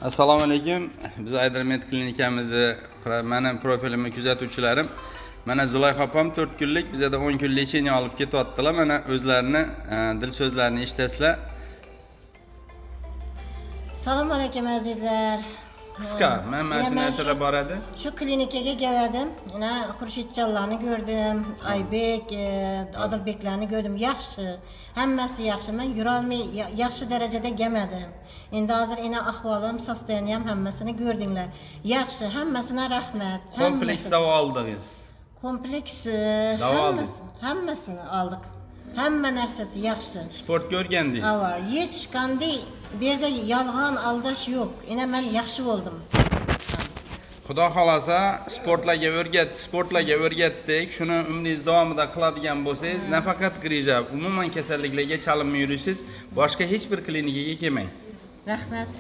Assalomu alaykum. Biz Aydarmet klinikamizni mana profilimni kuzatuvchilarim. Mana Zulayxa opam 4 kunlik, bizda 10 kun lecheniya olib ketyaptilar. Mana o'zlarini dil so'zlarini eshitasizlar. Assalomu alaykum azizlar. Qisqa, men mashinada bor edi. Shu klinikaga keldim. Mana Xurshidjonlarni ko'rdim, Aybek, Odilbeklarni ko'rdim. Yaxshi, hammasi yaxshi. Men yura olmay yaxshi darajada kelmadim. Endi hozir ena ahvolim, sostaniyam hammasini ko'rdinglar. Yaxshi, hammasina rahmat. Kompleks davo oldingiz. Kompleks hammasini oldik. Hamma narsasi yaxshi. Sport ko'rgandingiz? Ava, hech qanday bu yerda yolg'on aldash yo'q. Ena men yaxshi bo'ldim. Xudo xolasa sportlarga o'rgatdik. Shuni umringiz davomida qiladigan bo'lsangiz, nafaqat grija, umuman kasalliklarga chalinmay yurisiz, boshqa hech bir klinikaga kelmang. Rahmat.